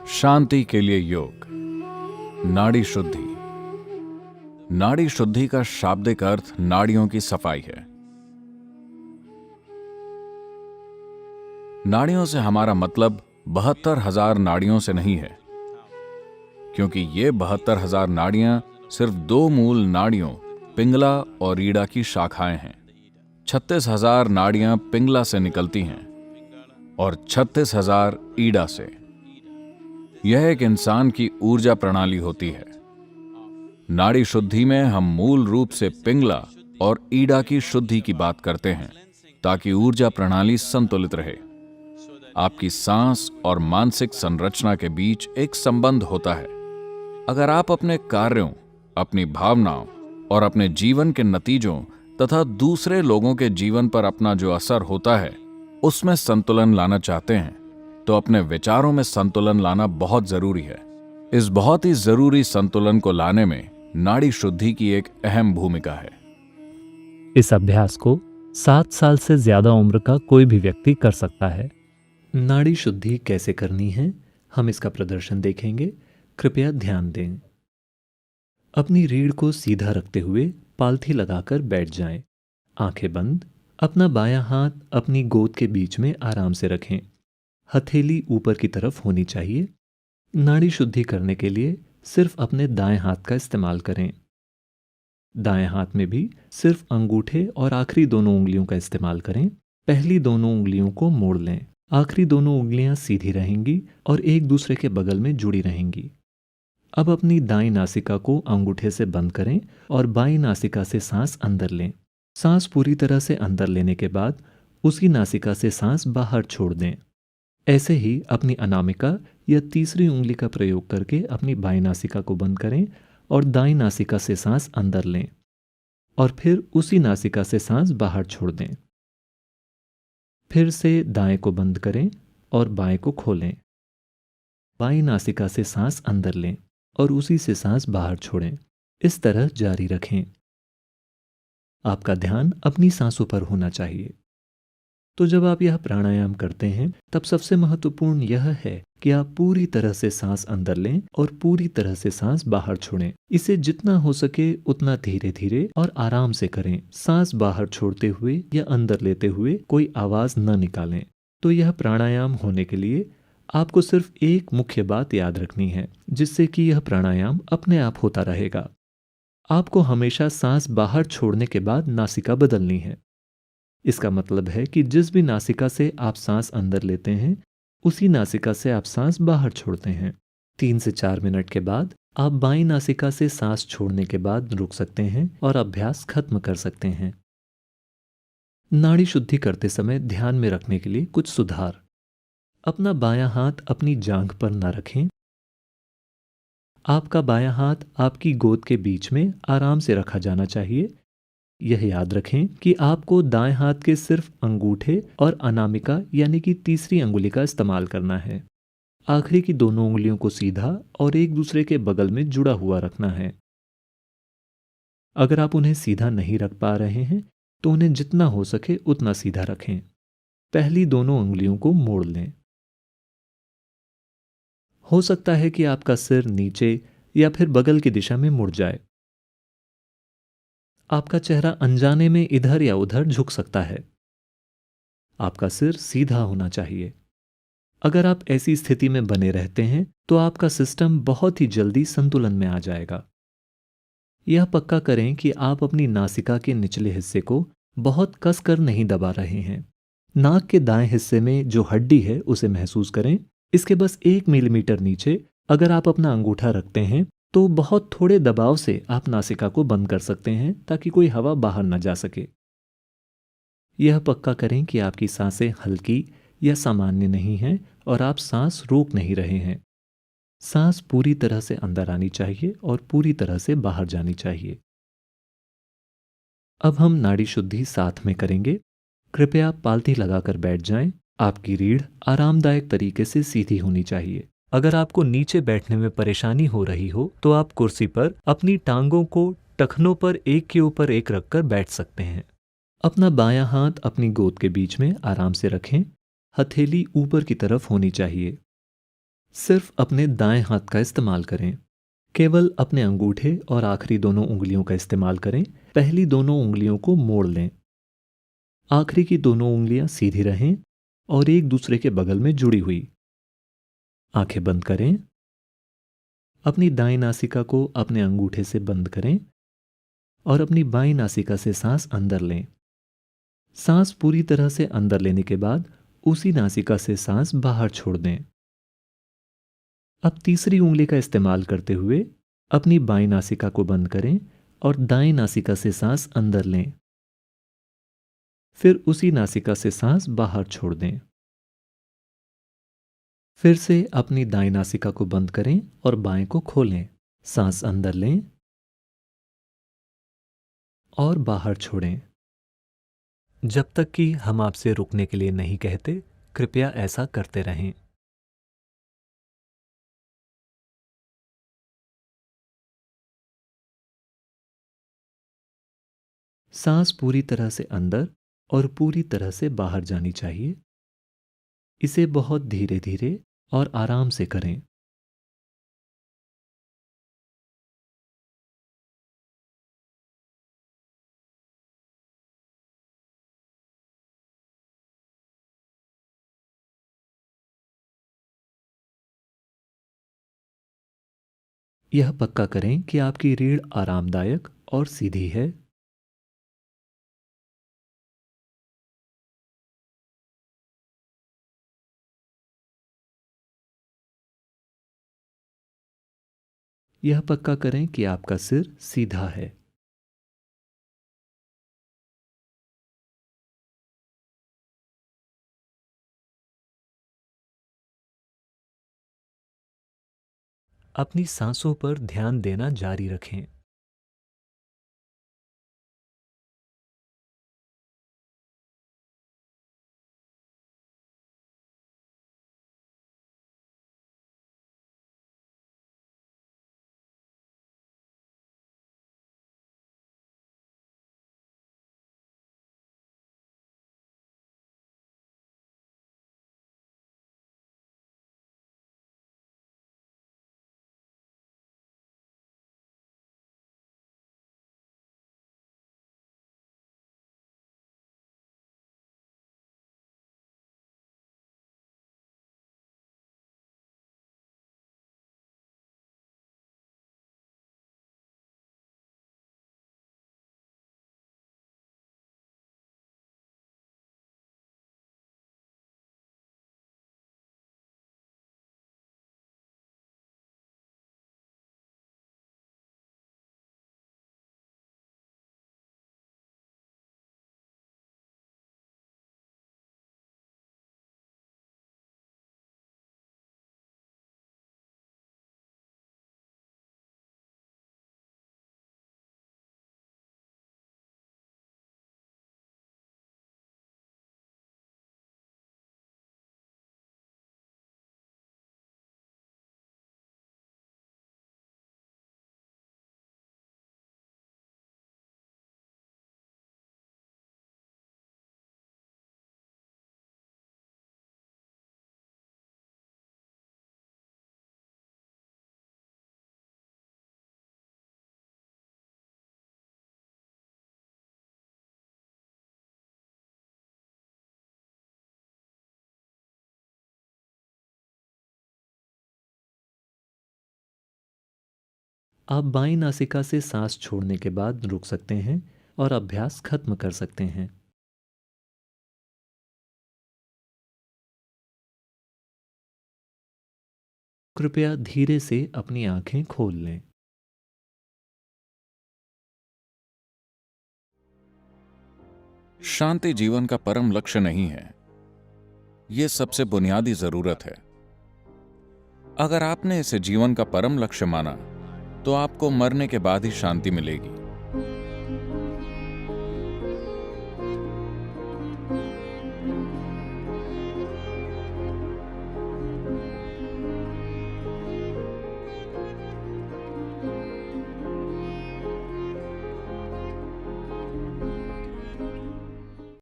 शांति के लिए योग। नाड़ी शुद्धि। नाड़ी शुद्धि का शाब्दिक अर्थ नाड़ियों की सफाई है। नाड़ियों से हमारा मतलब 72,000 नाड़ियों से नहीं है, क्योंकि ये 72,000 नाड़ियां सिर्फ दो मूल नाड़ियों पिंगला और रीढ़ा की शाखाएं हैं। 36,000 नाड़ियां पिंगला से निकलती हैं और 36,000 ईड़ा से। यह एक इंसान की ऊर्जा प्रणाली होती है। नाड़ी शुद्धि में हम मूल रूप से पिंगला और ईड़ा की शुद्धि की बात करते हैं, ताकि ऊर्जा प्रणाली संतुलित रहे। आपकी सांस और मानसिक संरचना के बीच एक संबंध होता है। अगर आप अपने कार्यों, अपनी भावनाओं और अपने जीवन के नतीजों तथा दूसरे लोगों के जीवन पर अपना जो असर होता है उसमें संतुलन लाना चाहते हैं, तो अपने विचारों में संतुलन लाना बहुत जरूरी है। इस बहुत ही जरूरी संतुलन को लाने में नाड़ी शुद्धि की एक अहम भूमिका है। इस अभ्यास को 7 साल से ज्यादा उम्र का कोई भी व्यक्ति कर सकता है। नाड़ी शुद्धि कैसे करनी है, हम इसका प्रदर्शन देखेंगे। कृपया ध्यान दें। अपनी रीढ़ को सीधा रखते हुए पालथी लगाकर बैठ जाएं। आंखें बंद। अपना बायां हाथ अपनी गोद के बीच में आराम से रखें। हथेली ऊपर की तरफ होनी चाहिए। नाड़ी शुद्धि करने के लिए सिर्फ अपने दाएं हाथ का इस्तेमाल करें। दाएं हाथ में भी सिर्फ अंगूठे और आखिरी दोनों उंगलियों का इस्तेमाल करें। पहली दोनों उंगलियों को मोड़ लें। आखिरी दोनों उंगलियां सीधी रहेंगी और एक दूसरे के बगल में जुड़ी रहेंगी। अब अपनी दाईं नासिका को अंगूठे से बंद करें और बाईं नासिका से सांस अंदर लें। सांस पूरी तरह से अंदर लेने के बाद उसी नासिका से सांस बाहर छोड़ दें। ऐसे ही अपनी अनामिका या तीसरी उंगली का प्रयोग करके अपनी बाईं नासिका को बंद करें और दाईं नासिका से सांस अंदर लें और फिर उसी नासिका से सांस बाहर छोड़ दें। फिर से दाएं को बंद करें और बाएं को खोलें। बाईं नासिका से सांस अंदर लें और उसी से सांस बाहर छोड़ें। इस तरह जारी रखें। आपका ध्यान अपनी सांसों पर होना चाहिए। तो जब आप यह प्राणायाम करते हैं तब सबसे महत्वपूर्ण यह है कि आप पूरी तरह से सांस अंदर लें और पूरी तरह से सांस बाहर छोड़ें। इसे जितना हो सके उतना धीरे धीरे और आराम से करें। सांस बाहर छोड़ते हुए या अंदर लेते हुए कोई आवाज न निकालें। तो यह प्राणायाम होने के लिए आपको सिर्फ एक मुख्य बात याद रखनी है, जिससे कि यह प्राणायाम अपने आप होता रहेगा। आपको हमेशा सांस बाहर छोड़ने के बाद नासिका बदलनी है। इसका मतलब है कि जिस भी नासिका से आप सांस अंदर लेते हैं उसी नासिका से आप सांस बाहर छोड़ते हैं। 3 से 4 मिनट के बाद आप बाईं नासिका से सांस छोड़ने के बाद रुक सकते हैं और अभ्यास खत्म कर सकते हैं। नाड़ी शुद्धि करते समय ध्यान में रखने के लिए कुछ सुधार। अपना बायां हाथ अपनी जांघ पर न रखें। आपका बायां हाथ आपकी गोद के बीच में आराम से रखा जाना चाहिए। यह याद रखें कि आपको दाएं हाथ के सिर्फ अंगूठे और अनामिका यानी कि तीसरी अंगुली का इस्तेमाल करना है। आखिरी की दोनों उंगलियों को सीधा और एक दूसरे के बगल में जुड़ा हुआ रखना है। अगर आप उन्हें सीधा नहीं रख पा रहे हैं तो उन्हें जितना हो सके उतना सीधा रखें। पहली दोनों उंगलियों को मोड़ लें। हो सकता है कि आपका सिर नीचे या फिर बगल की दिशा में मुड़ जाए। आपका चेहरा अनजाने में इधर या उधर झुक सकता है। आपका सिर सीधा होना चाहिए। अगर आप ऐसी स्थिति में बने रहते हैं तो आपका सिस्टम बहुत ही जल्दी संतुलन में आ जाएगा। यह पक्का करें कि आप अपनी नासिका के निचले हिस्से को बहुत कसकर नहीं दबा रहे हैं। नाक के दाएं हिस्से में जो हड्डी है उसे महसूस करें। इसके बस 1 मिलीमीटर नीचे अगर आप अपना अंगूठा रखते हैं तो बहुत थोड़े दबाव से आप नासिका को बंद कर सकते हैं ताकि कोई हवा बाहर न जा सके। यह पक्का करें कि आपकी सांसें हल्की या सामान्य नहीं हैं और आप सांस रोक नहीं रहे हैं। सांस पूरी तरह से अंदर आनी चाहिए और पूरी तरह से बाहर जानी चाहिए। अब हम नाड़ी शुद्धि साथ में करेंगे। कृपया पालथी लगाकर बैठ जाएं। आपकी रीढ़ आरामदायक तरीके से सीधी होनी चाहिए। अगर आपको नीचे बैठने में परेशानी हो रही हो तो आप कुर्सी पर अपनी टांगों को टखनों पर एक के ऊपर एक रखकर बैठ सकते हैं। अपना बायां हाथ अपनी गोद के बीच में आराम से रखें। हथेली ऊपर की तरफ होनी चाहिए। सिर्फ अपने दाएं हाथ का इस्तेमाल करें। केवल अपने अंगूठे और आखिरी दोनों उंगलियों का इस्तेमाल करें। पहली दोनों उंगलियों को मोड़ लें। आखिरी की दोनों उंगलियां सीधी रहें और एक दूसरे के बगल में जुड़ी हुई। आंखें बंद करें। अपनी दाईं नासिका को अपने अंगूठे से बंद करें और अपनी बाईं नासिका से सांस अंदर लें। सांस पूरी तरह से अंदर लेने के बाद उसी नासिका से सांस बाहर छोड़ दें। अब तीसरी उंगली का इस्तेमाल करते हुए अपनी बाईं नासिका को बंद करें और दाईं नासिका से सांस अंदर लें। फिर उसी नासिका से सांस बाहर छोड़ दें। फिर से अपनी दाईं नासिका को बंद करें और बाएं को खोलें। सांस अंदर लें और बाहर छोड़ें। जब तक कि हम आपसे रुकने के लिए नहीं कहते, कृपया ऐसा करते रहें। सांस पूरी तरह से अंदर और पूरी तरह से बाहर जानी चाहिए। इसे बहुत धीरे धीरे और आराम से करें। यह पक्का करें कि आपकी रीढ़ आरामदायक और सीधी है। यह पक्का करें कि आपका सिर सीधा है। अपनी सांसों पर ध्यान देना जारी रखें। आप बाईं नासिका से सांस छोड़ने के बाद रुक सकते हैं और अभ्यास खत्म कर सकते हैं। कृपया धीरे से अपनी आंखें खोल लें। शांति जीवन का परम लक्ष्य नहीं है, यह सबसे बुनियादी जरूरत है। अगर आपने इसे जीवन का परम लक्ष्य माना, तो आपको मरने के बाद ही शांति मिलेगी।